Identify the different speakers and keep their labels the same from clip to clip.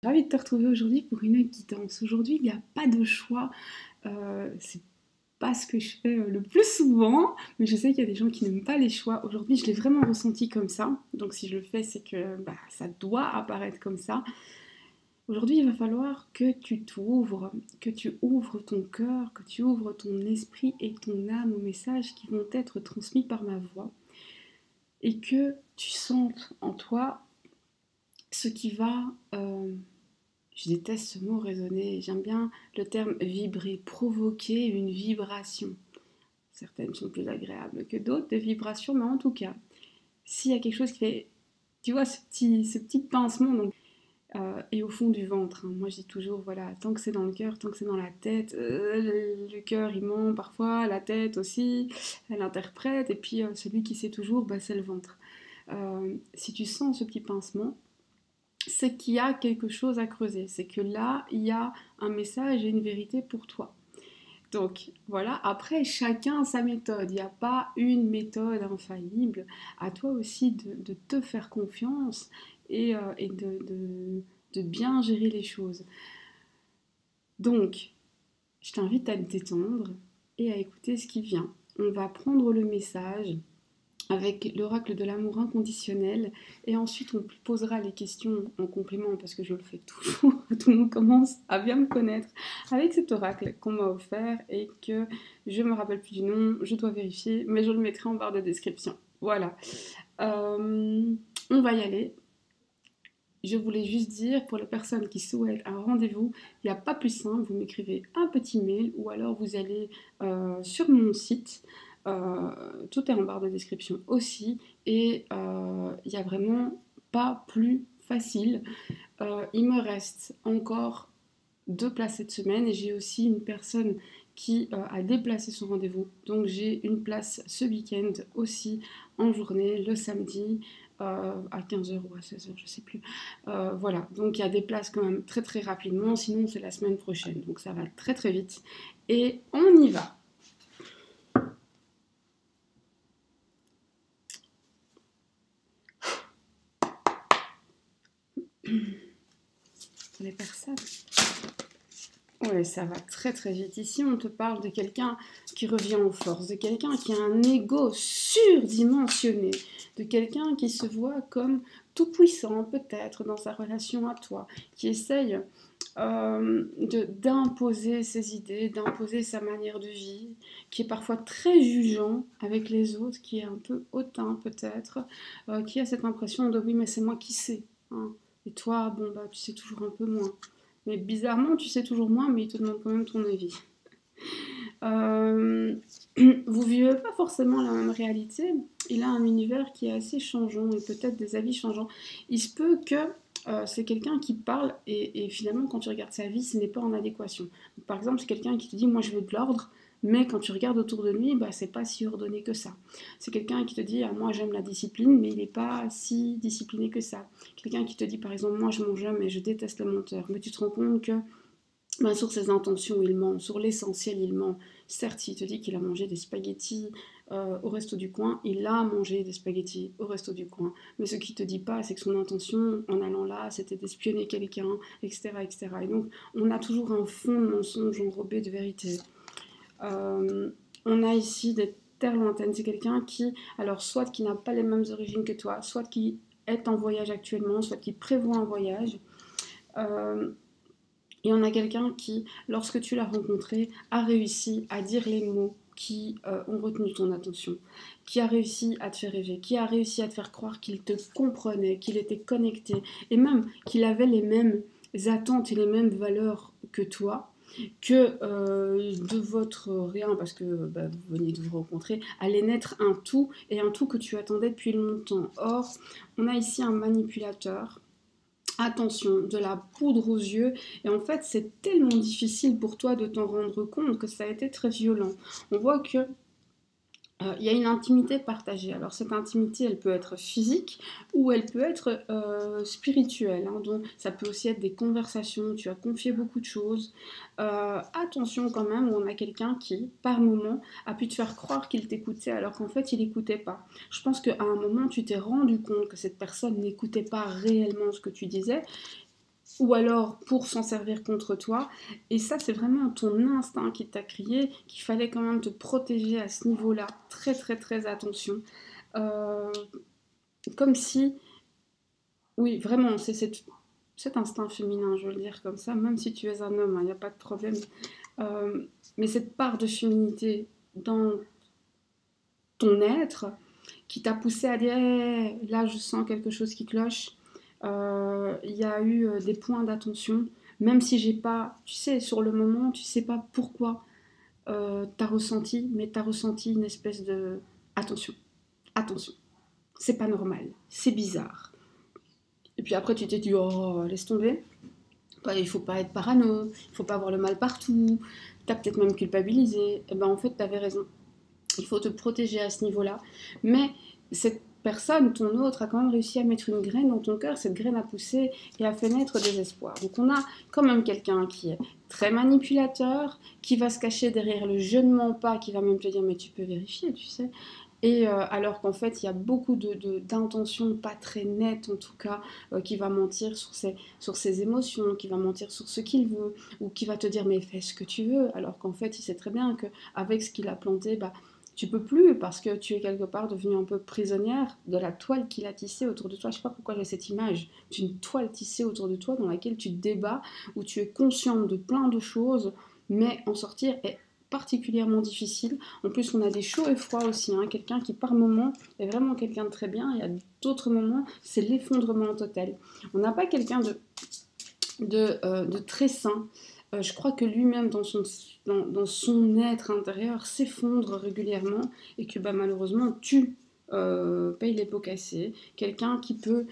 Speaker 1: Ravie de te retrouver aujourd'hui pour une guidance. Aujourd'hui, il n'y a pas de choix. C'est pas ce que je fais le plus souvent, mais je sais qu'il y a des gens qui n'aiment pas les choix. Aujourd'hui, je l'ai vraiment ressenti comme ça. Donc, si je le fais, c'est que ça doit apparaître comme ça. Aujourd'hui, il va falloir que tu t'ouvres, que tu ouvres ton cœur, que tu ouvres ton esprit et ton âme aux messages qui vont être transmis par ma voix. Et que tu sentes en toi ce qui va je déteste ce mot résonner, j'aime bien le terme vibrer, provoquer une vibration. Certaines sont plus agréables que d'autres, des vibrations, mais en tout cas, s'il y a quelque chose qui fait, tu vois, ce petit pincement, donc, et au fond du ventre. Hein. Moi, je dis toujours, voilà, tant que c'est dans le cœur, tant que c'est dans la tête, le cœur, il ment parfois, la tête aussi, elle interprète, et puis celui qui sait toujours, c'est le ventre. Si tu sens ce petit pincement, c'est qu'il y a quelque chose à creuser, c'est que là, il y a un message et une vérité pour toi. Donc voilà, après, chacun a sa méthode, il n'y a pas une méthode infaillible, à toi aussi de te faire confiance et de bien gérer les choses. Donc, je t'invite à te détendre et à écouter ce qui vient. On va prendre le message avec l'oracle de l'amour inconditionnel, et ensuite on posera les questions en complément, parce que je le fais toujours, tout le monde commence à bien me connaître avec cet oracle qu'on m'a offert et que je me rappelle plus du nom, je dois vérifier, mais je le mettrai en barre de description. Voilà. On va y aller. Je voulais juste dire, pour les personnes qui souhaitent un rendez-vous, il n'y a pas plus simple, vous m'écrivez un petit mail ou alors vous allez sur mon site. Tout est en barre de description aussi et il n'y a vraiment pas plus facile. Il me reste encore 2 places cette semaine et j'ai aussi une personne qui a déplacé son rendez-vous. Donc j'ai une place ce week-end aussi en journée, le samedi, à 15h ou à 16h, je ne sais plus. Voilà, donc il y a des places quand même très très rapidement, sinon c'est la semaine prochaine. Donc ça va très très vite. Et on y va. Les personnes. Oui, ça va très très vite. Ici, on te parle de quelqu'un qui revient aux forces, de quelqu'un qui a un ego surdimensionné, de quelqu'un qui se voit comme tout puissant peut-être dans sa relation à toi, qui essaye d'imposer ses idées, d'imposer sa manière de vie, qui est parfois très jugeant avec les autres, qui est un peu hautain peut-être, qui a cette impression de oui mais c'est moi qui sais, hein. Et toi, bon tu sais toujours un peu moins. Mais bizarrement, tu sais toujours moins, mais il te demande quand même ton avis. Vous vivez pas forcément la même réalité. Il a un univers qui est assez changeant et peut-être des avis changeants. Il se peut que c'est quelqu'un qui parle et finalement, quand tu regardes sa vie, ce n'est pas en adéquation. Par exemple, c'est quelqu'un qui te dit moi je veux de l'ordre, mais quand tu regardes autour de lui, c'est pas si ordonné que ça. C'est quelqu'un qui te dit moi j'aime la discipline, mais il n'est pas si discipliné que ça. Quelqu'un qui te dit par exemple moi je mange mais je déteste le menteur, mais tu te rends compte que sur ses intentions, il ment. Sur l'essentiel, il ment. Certes, il te dit qu'il a mangé des spaghettis au resto du coin, il a mangé des spaghettis au resto du coin. Mais ce qu'il te dit pas, c'est que son intention, en allant là, c'était d'espionner quelqu'un, etc., etc. Et donc, on a toujours un fond de mensonge enrobé de vérité. On a ici des terres lointaines. C'est quelqu'un qui, alors, soit qui n'a pas les mêmes origines que toi, soit qui est en voyage actuellement, soit qui prévoit un voyage. Et on a quelqu'un qui, lorsque tu l'as rencontré, a réussi à dire les mots qui ont retenu ton attention, qui a réussi à te faire rêver, qui a réussi à te faire croire qu'il te comprenait, qu'il était connecté, et même qu'il avait les mêmes attentes et les mêmes valeurs que toi, que de votre rien, parce que vous veniez de vous rencontrer, allait naître un tout, et un tout que tu attendais depuis longtemps. Or, on a ici un manipulateur. Attention, de la poudre aux yeux, et en fait c'est tellement difficile pour toi de t'en rendre compte que ça a été très violent. On voit que il y a une intimité partagée. Alors cette intimité, elle peut être physique ou elle peut être spirituelle. Hein. Donc ça peut aussi être des conversations, tu as confié beaucoup de choses. Attention quand même, où on a quelqu'un qui, par moment, a pu te faire croire qu'il t'écoutait alors qu'en fait il n'écoutait pas. Je pense qu'à un moment, tu t'es rendu compte que cette personne n'écoutait pas réellement ce que tu disais. ou alors pour s'en servir contre toi. Et ça, c'est vraiment ton instinct qui t'a crié qu'il fallait quand même te protéger à ce niveau-là. Très, très, très attention. Euh, Comme si, oui, vraiment, c'est cet instinct féminin, je veux le dire comme ça, même si tu es un homme, il n'y a pas de problème. Mais cette part de féminité dans ton être qui t'a poussé à dire hey, là je sens quelque chose qui cloche, il y a eu des points d'attention, même si j'ai pas, tu sais, sur le moment, tu sais pas pourquoi t'as ressenti, mais t'as ressenti une espèce de attention, attention, c'est pas normal, c'est bizarre. Et puis après tu t'es dit oh laisse tomber, il faut pas être parano, il faut pas avoir le mal partout, t'as peut-être même culpabilisé, et ben en fait t'avais raison. Il faut te protéger à ce niveau-là. Mais cette personne, ton autre, a quand même réussi à mettre une graine dans ton cœur. Cette graine a poussé et a fait naître des espoirs. Donc on a quand même quelqu'un qui est très manipulateur, qui va se cacher derrière le je ne mens pas, qui va même te dire mais tu peux vérifier, tu sais. Et alors qu'en fait, il y a beaucoup d'intentions pas très nettes, en tout cas, qui va mentir sur ses émotions, qui va mentir sur ce qu'il veut, ou qui va te dire mais fais ce que tu veux, alors qu'en fait, il sait très bien qu'avec ce qu'il a planté, bah, tu peux plus parce que tu es quelque part devenue un peu prisonnière de la toile qu'il a tissée autour de toi. Je sais pas pourquoi j'ai cette image d'une toile tissée autour de toi dans laquelle tu débats, où tu es consciente de plein de choses, mais en sortir est particulièrement difficile. En plus, on a des chauds et froids aussi. Hein. Quelqu'un qui, par moment, est vraiment quelqu'un de très bien. Il y a d'autres moments, c'est l'effondrement total. On n'a pas quelqu'un de très sain. Je crois que lui-même, dans son être intérieur, s'effondre régulièrement et que bah, malheureusement, tu payes les pots cassés. Quelqu'un qui peut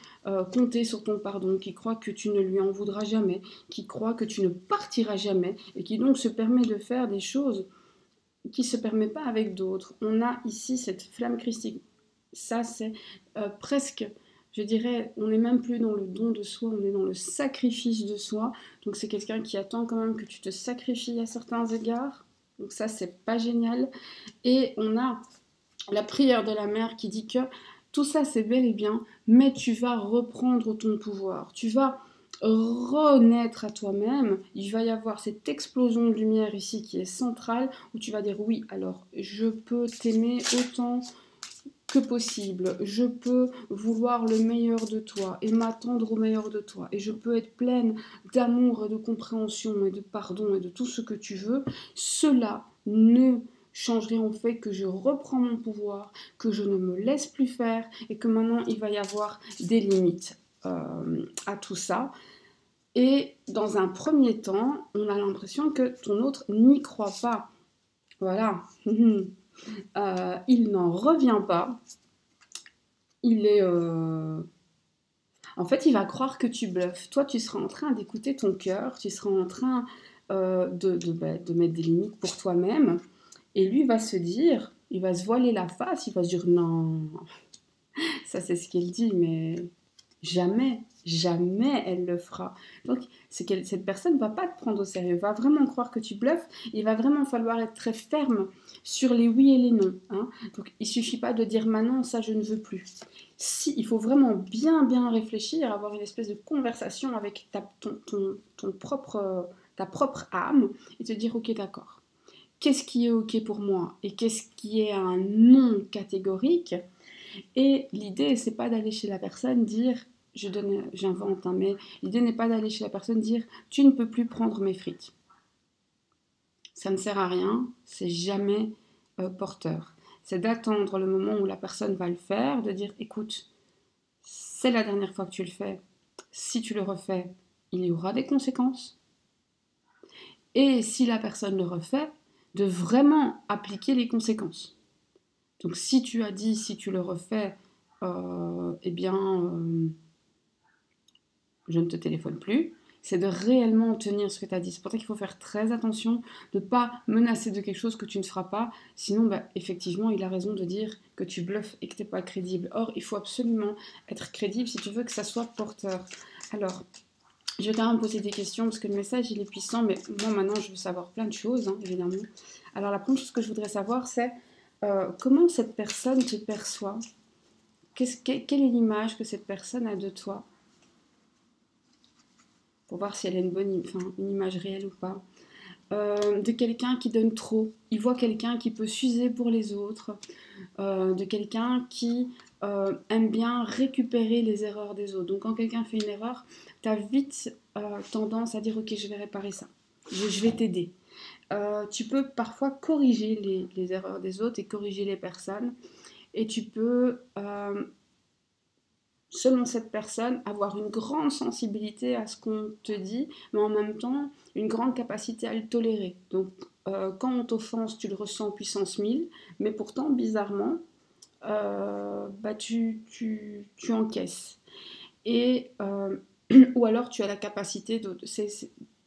Speaker 1: compter sur ton pardon, qui croit que tu ne lui en voudras jamais, qui croit que tu ne partiras jamais et qui donc se permet de faire des choses qui ne se permet pas avec d'autres. On a ici cette flamme christique. Ça, c'est presque, je dirais, on n'est même plus dans le don de soi, on est dans le sacrifice de soi. Donc c'est quelqu'un qui attend quand même que tu te sacrifies à certains égards. Donc ça, c'est pas génial. Et on a la prière de la mère qui dit que tout ça, c'est bel et bien, mais tu vas reprendre ton pouvoir. Tu vas renaître à toi-même, il va y avoir cette explosion de lumière ici qui est centrale, où tu vas dire oui, alors je peux t'aimer autant que possible, je peux vouloir le meilleur de toi et m'attendre au meilleur de toi, et je peux être pleine d'amour et de compréhension et de pardon et de tout ce que tu veux. Cela ne changerait en fait que je reprends mon pouvoir, que je ne me laisse plus faire et que maintenant il va y avoir des limites à tout ça. Et dans un premier temps, on a l'impression que ton autre n'y croit pas. Voilà. Il n'en revient pas. Il est... En fait, il va croire que tu bluffes. Toi, tu seras en train d'écouter ton cœur, tu seras en train de mettre des limites pour toi-même. Et lui va se dire, il va se voiler la face, il va se dire non, ça c'est ce qu'il dit, mais jamais, jamais elle le fera. Donc, cette personne ne va pas te prendre au sérieux, va vraiment croire que tu bluffes. Il va vraiment falloir être très ferme sur les oui et les non. Hein. Donc, il ne suffit pas de dire maintenant, ça je ne veux plus. Si, il faut vraiment bien, bien réfléchir, avoir une espèce de conversation avec ta propre âme et te dire, ok, d'accord. Qu'est-ce qui est ok pour moi et qu'est-ce qui est un non catégorique? Et l'idée, c'est pas d'aller chez la personne dire, j'invente, hein, mais l'idée n'est pas d'aller chez la personne dire, tu ne peux plus prendre mes frites. Ça ne sert à rien, c'est jamais porteur. C'est d'attendre le moment où la personne va le faire, de dire, écoute, c'est la dernière fois que tu le fais. Si tu le refais, il y aura des conséquences. Et si la personne le refait, de vraiment appliquer les conséquences. Donc si tu as dit, si tu le refais, eh bien, je ne te téléphone plus, c'est de réellement tenir ce que tu as dit. C'est pour ça qu'il faut faire très attention de ne pas menacer de quelque chose que tu ne feras pas. Sinon, bah, effectivement, il a raison de dire que tu bluffes et que tu n'es pas crédible. Or, il faut absolument être crédible si tu veux que ça soit porteur. Alors, je vais quand même poser des questions parce que le message, il est puissant, mais moi, maintenant, je veux savoir plein de choses, hein, évidemment. Alors, la première chose que je voudrais savoir, c'est comment cette personne te perçoit. Quelle est l'image que cette personne a de toi?
Speaker 2: pour voir si elle a une image réelle ou pas. De quelqu'un qui donne trop. Il voit quelqu'un qui peut s'user pour les autres. De quelqu'un qui aime bien récupérer les erreurs des autres. Donc quand quelqu'un fait une erreur, tu as vite tendance à dire ok, je vais réparer ça. Je vais t'aider. Tu peux parfois corriger les erreurs des autres et corriger les personnes. Et tu peux, selon cette personne, avoir une grande sensibilité à ce qu'on te dit, mais en même temps, une grande capacité à le tolérer. Donc, quand on t'offense, tu le ressens puissance 1000, mais pourtant, bizarrement, tu encaisses. Et, ou alors, tu as la capacité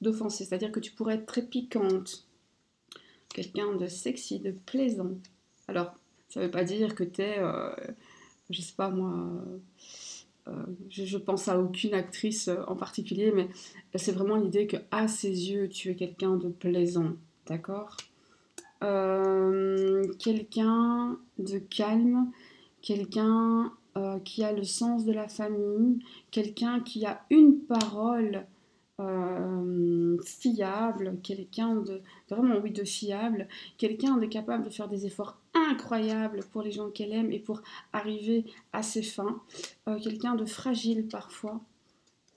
Speaker 2: d'offenser, c'est-à-dire que tu pourrais être très piquante, quelqu'un de sexy, de plaisant. Alors, ça ne veut pas dire que tu es, je sais pas moi, je pense à aucune actrice en particulier, mais c'est vraiment l'idée que à ses yeux, tu es quelqu'un de plaisant, d'accord. Quelqu'un de calme, quelqu'un qui a le sens de la famille, quelqu'un qui a une parole fiable, quelqu'un de vraiment oui de fiable, quelqu'un de capable de faire des efforts incroyables pour les gens qu'elle aime et pour arriver à ses fins, quelqu'un de fragile parfois,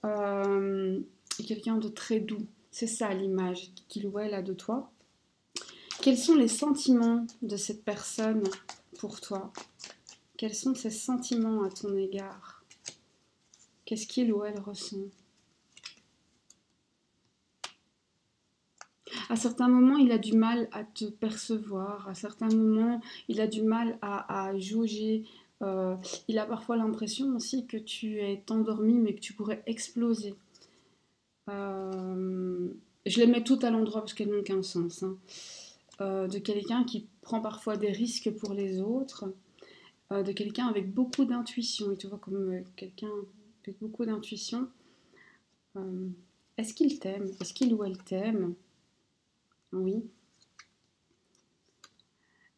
Speaker 2: et quelqu'un de très doux. C'est ça l'image qu'il ou elle a de toi. Quels sont les sentiments de cette personne pour toi? Quels sont ses sentiments à ton égard? Qu'est-ce qu'il ou elle ressent? À certains moments, il a du mal à te percevoir. À certains moments, il a du mal à jauger. Il a parfois l'impression aussi que tu es endormi, mais que tu pourrais exploser. Je les mets toutes à l'endroit parce qu'elles n'ont qu'un sens. Hein. De quelqu'un qui prend parfois des risques pour les autres. De quelqu'un avec beaucoup d'intuition. Et tu vois comme quelqu'un avec beaucoup d'intuition. Est-ce qu'il t'aime? Est-ce qu'il ou elle t'aime? Oui.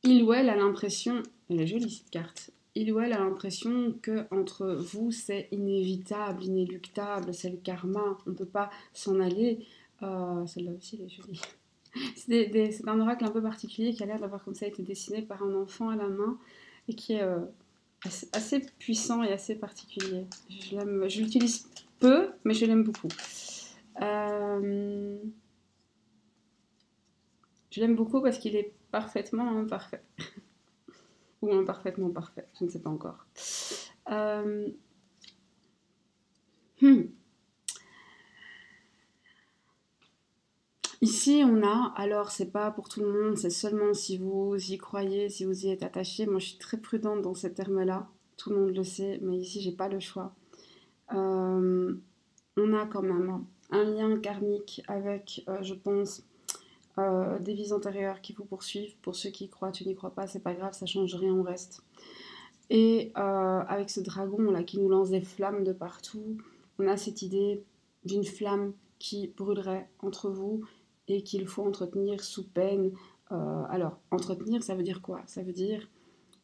Speaker 2: Il ou elle a l'impression, elle est jolie cette carte, il ou elle a l'impression que entre vous c'est inévitable, inéluctable, c'est le karma, on ne peut pas s'en aller. Celle-là aussi elle est jolie. C'est un oracle un peu particulier qui a l'air d'avoir comme ça été dessiné par un enfant à la main et qui est assez puissant et assez particulier. Je l'utilise peu, mais je l'aime beaucoup. Je l'aime beaucoup parce qu'il est parfaitement imparfait. Ou imparfaitement parfait, je ne sais pas encore. Euh... Ici, on a, alors c'est pas pour tout le monde, c'est seulement si vous y croyez, si vous y êtes attaché. Moi, je suis très prudente dans ces termes-là. Tout le monde le sait, mais ici, j'ai pas le choix. On a quand même un lien karmique avec, je pense, des vies antérieures qui vous poursuivent. Pour ceux qui y croient, tu n'y crois pas, c'est pas grave, ça change rien, on reste. Et avec ce dragon là qui nous lance des flammes de partout, on a cette idée d'une flamme qui brûlerait entre vous et qu'il faut entretenir sous peine. Alors, entretenir, ça veut dire quoi? Ça veut dire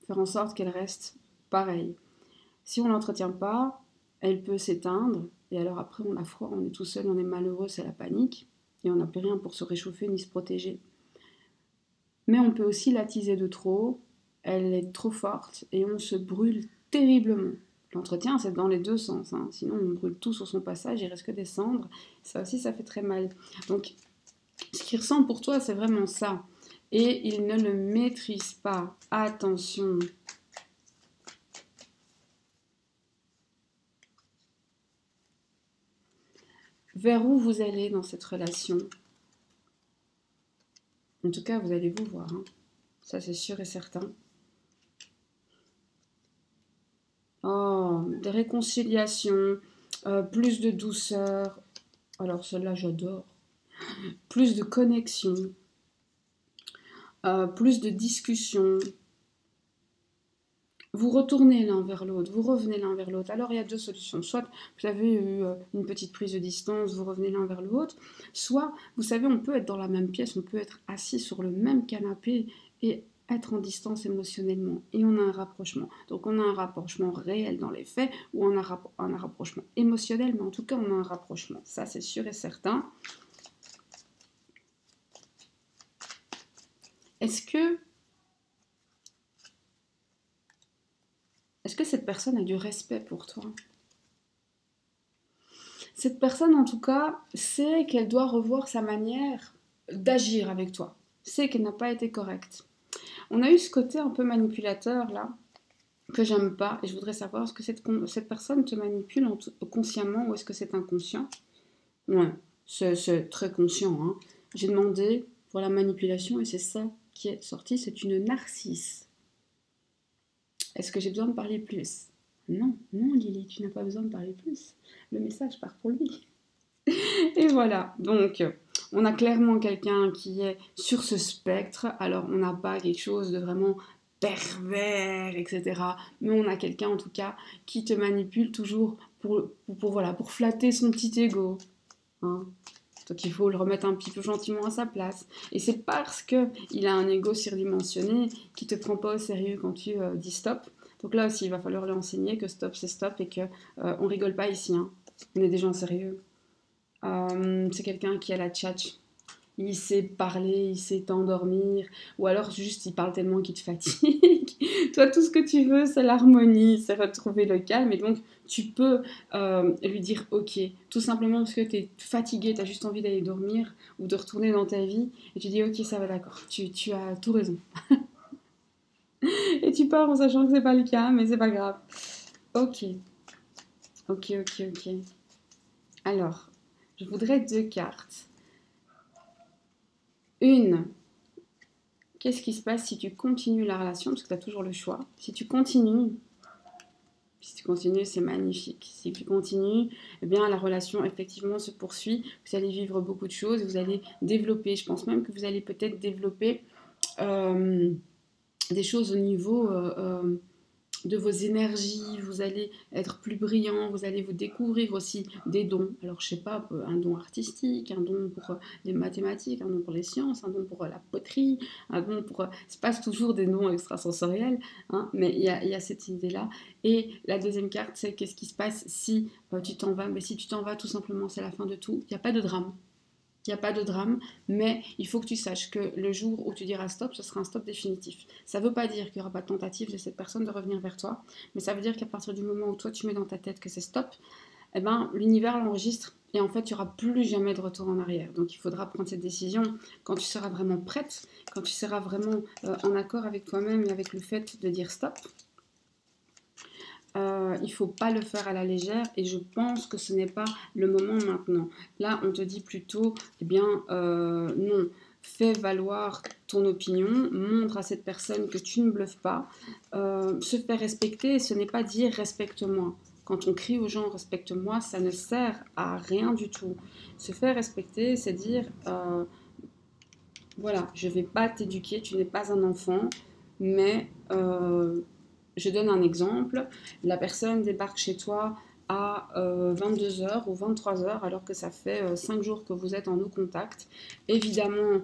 Speaker 2: faire en sorte qu'elle reste pareille. Si on ne l'entretient pas, elle peut s'éteindre, et alors après on a froid, on est tout seul, on est malheureux, c'est la panique, et on n'a plus rien pour se réchauffer ni se protéger. Mais on peut aussi l'attiser de trop, elle est trop forte, et on se brûle terriblement. L'entretien, c'est dans les deux sens, hein. Sinon on brûle tout sur son passage, il reste que des cendres, ça aussi ça fait très mal. Donc ce qu'il ressent pour toi, c'est vraiment ça. Et il ne le maîtrise pas. Attention. Vers où vous allez dans cette relation? En tout cas, vous allez vous voir. Hein. Ça, c'est sûr et certain. Oh, des réconciliations, plus de douceur. Alors, celle-là, j'adore. Plus de connexion, plus de discussion. Vous retournez l'un vers l'autre, vous revenez l'un vers l'autre. Alors il y a deux solutions. Soit vous avez eu une petite prise de distance, vous revenez l'un vers l'autre. Soit, vous savez, on peut être dans la même pièce, on peut être assis sur le même canapé et être en distance émotionnellement et on a un rapprochement. Donc on a un rapprochement réel dans les faits ou on a un rapprochement émotionnel, mais en tout cas on a un rapprochement. Ça c'est sûr et certain. Est-ce que cette personne a du respect pour toi? Cette personne, en tout cas, sait qu'elle doit revoir sa manière d'agir avec toi. Sait qu'elle n'a pas été correcte. On a eu ce côté un peu manipulateur, là, que j'aime pas. Et je voudrais savoir, est-ce que cette personne te manipule consciemment ou est-ce que c'est inconscient? Ouais, c'est très conscient. Hein. J'ai demandé pour la manipulation et c'est ça qui est sorti. C'est une narcisse. Est-ce que j'ai besoin de parler plus? Non, non Lily, tu n'as pas besoin de parler plus. Le message part pour lui. Et voilà, donc on a clairement quelqu'un qui est sur ce spectre. Alors on n'a pas quelque chose de vraiment pervers, etc. Mais on a quelqu'un en tout cas qui te manipule toujours pour flatter son petit ego. Hein. Donc il faut le remettre un petit peu gentiment à sa place. Et c'est parce qu'il a un ego surdimensionné qu'il ne te prend pas au sérieux quand tu dis stop. Donc là aussi, il va falloir lui enseigner que stop, c'est stop et qu'on rigole pas ici. Hein. On est des gens sérieux. C'est quelqu'un qui a la tchatch. Il sait parler, il sait t'endormir. Ou alors juste il parle tellement qu'il te fatigue. Toi, tout ce que tu veux, c'est l'harmonie, c'est retrouver le calme. Et donc, tu peux lui dire ok. Tout simplement parce que tu es fatigué, tu as juste envie d'aller dormir ou de retourner dans ta vie. Et tu dis ok, ça va, d'accord. Tu as tout raison. Et tu pars en sachant que c'est pas le cas, mais c'est pas grave. Ok. Alors, je voudrais 2 cartes. Une, qu'est-ce qui se passe si tu continues la relation? Parce que tu as toujours le choix. Si tu continues, c'est magnifique. Si tu continues, eh bien la relation effectivement se poursuit. Vous allez vivre beaucoup de choses, vous allez développer. Je pense même que vous allez peut-être développer des choses au niveau de vos énergies, vous allez être plus brillant, vous allez vous découvrir aussi des dons. Alors je sais pas, un don artistique, un don pour les mathématiques, un don pour les sciences, un don pour la poterie, un don pour... C'est pas toujours des dons extrasensoriels, hein, mais il y a cette idée-là. Et la deuxième carte, c'est qu'est-ce qui se passe si tu t'en vas? Mais si tu t'en vas, tout simplement, c'est la fin de tout. Il n'y a pas de drame. Il n'y a pas de drame, mais il faut que tu saches que le jour où tu diras stop, ce sera un stop définitif. Ça ne veut pas dire qu'il n'y aura pas de tentative de cette personne de revenir vers toi, mais ça veut dire qu'à partir du moment où toi tu mets dans ta tête que c'est stop, eh ben, l'univers l'enregistre et en fait, il n'y aura plus jamais de retour en arrière. Donc il faudra prendre cette décision quand tu seras vraiment prête, quand tu seras vraiment en accord avec toi-même et avec le fait de dire stop. Il ne faut pas le faire à la légère et je pense que ce n'est pas le moment maintenant. Là, on te dit plutôt, eh bien, non, fais valoir ton opinion, montre à cette personne que tu ne bluffes pas. Se faire respecter, ce n'est pas dire respecte-moi. Quand on crie aux gens respecte-moi, ça ne sert à rien du tout. Se faire respecter, c'est dire, voilà, je ne vais pas t'éduquer, tu n'es pas un enfant, mais... je donne un exemple, la personne débarque chez toi à 22h ou 23h alors que ça fait 5 jours que vous êtes en no contact. Évidemment,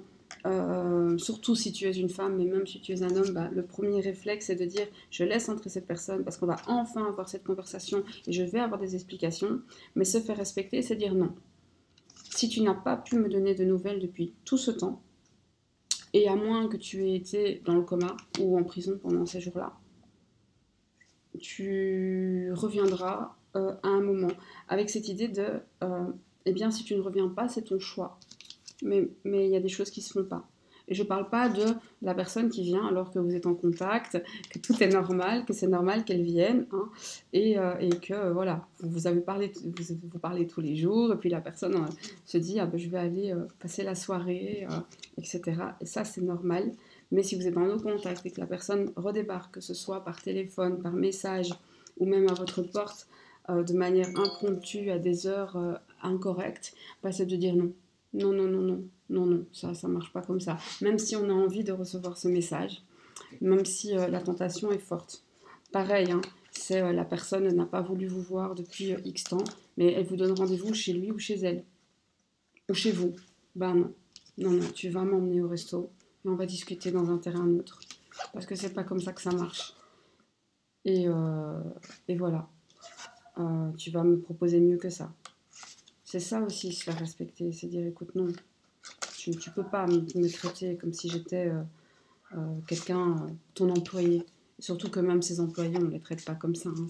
Speaker 2: surtout si tu es une femme, mais même si tu es un homme, bah, le premier réflexe est de dire je laisse entrer cette personne parce qu'on va enfin avoir cette conversation et je vais avoir des explications. Mais se faire respecter, c'est dire non. Si tu n'as pas pu me donner de nouvelles depuis tout ce temps, et à moins que tu aies été dans le coma ou en prison pendant ces jours-là, tu reviendras à un moment. Avec cette idée de, eh bien, si tu ne reviens pas, c'est ton choix. Mais il y a des choses qui ne se font pas. Et je ne parle pas de la personne qui vient alors que vous êtes en contact, que tout est normal, que c'est normal qu'elle vienne, hein, et que, voilà, vous parlez tous les jours, et puis la personne se dit, ah ben, je vais aller passer la soirée, etc. Et ça, c'est normal. Mais si vous êtes en no contact et que la personne redébarque, que ce soit par téléphone, par message, ou même à votre porte, de manière impromptue, à des heures incorrectes, bah, c'est de dire non. Non, ça marche pas comme ça. Même si on a envie de recevoir ce message, même si la tentation est forte. Pareil, hein, c'est la personne n'a pas voulu vous voir depuis X temps, mais elle vous donne rendez-vous chez lui ou chez elle. Ou chez vous. Ben non, tu vas m'emmener au resto et on va discuter dans un terrain neutre. parce que c'est pas comme ça que ça marche. Et voilà. Tu vas me proposer mieux que ça. C'est ça aussi, se faire respecter. C'est dire, écoute, non, tu peux pas me traiter comme si j'étais quelqu'un, ton employé. Surtout que même ces employés, on ne les traite pas comme ça. Hein.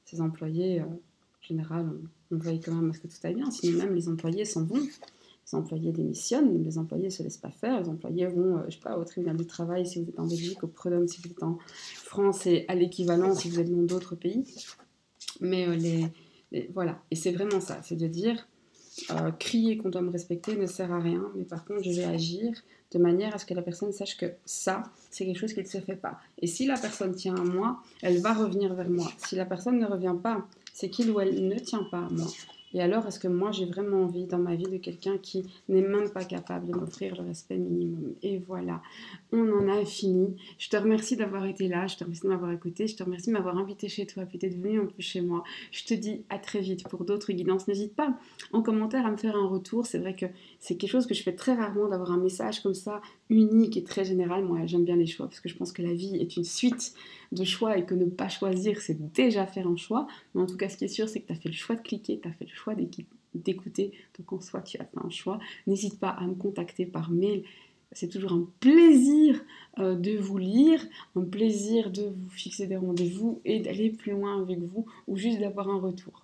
Speaker 2: Ces employés, en général, on veille quand même à ce que tout aille bien. Sinon, même les employés s'en vont. Les employés démissionnent, les employés ne se laissent pas faire. Les employés vont, je sais pas, au tribunal du travail si vous êtes en Belgique, au prud'homme si vous êtes en France et à l'équivalent si vous êtes dans d'autres pays. Mais voilà. Et c'est vraiment ça, c'est de dire... crier qu'on doit me respecter ne sert à rien, mais par contre je vais agir de manière à ce que la personne sache que ça, c'est quelque chose qui ne se fait pas. Et si la personne tient à moi, elle va revenir vers moi. Si la personne ne revient pas, c'est qu'il ou elle ne tient pas à moi. Et alors, est-ce que moi, j'ai vraiment envie dans ma vie de quelqu'un qui n'est même pas capable de m'offrir le respect minimum? Et voilà, on en a fini. Je te remercie d'avoir été là, je te remercie de m'avoir écouté, je te remercie de m'avoir invité chez toi, peut-être venu un peu chez moi. Je te dis à très vite pour d'autres guidances. N'hésite pas en commentaire à me faire un retour. C'est vrai que c'est quelque chose que je fais très rarement, d'avoir un message comme ça, unique et très général. Moi, j'aime bien les choix, parce que je pense que la vie est une suite de choix et que ne pas choisir, c'est déjà faire un choix. Mais en tout cas, ce qui est sûr, c'est que tu as fait le choix de cliquer, tu as fait le choix d'écouter. Donc en soi, tu as fait un choix. N'hésite pas à me contacter par mail. C'est toujours un plaisir de vous lire, un plaisir de vous fixer des rendez-vous et d'aller plus loin avec vous, ou juste d'avoir un retour.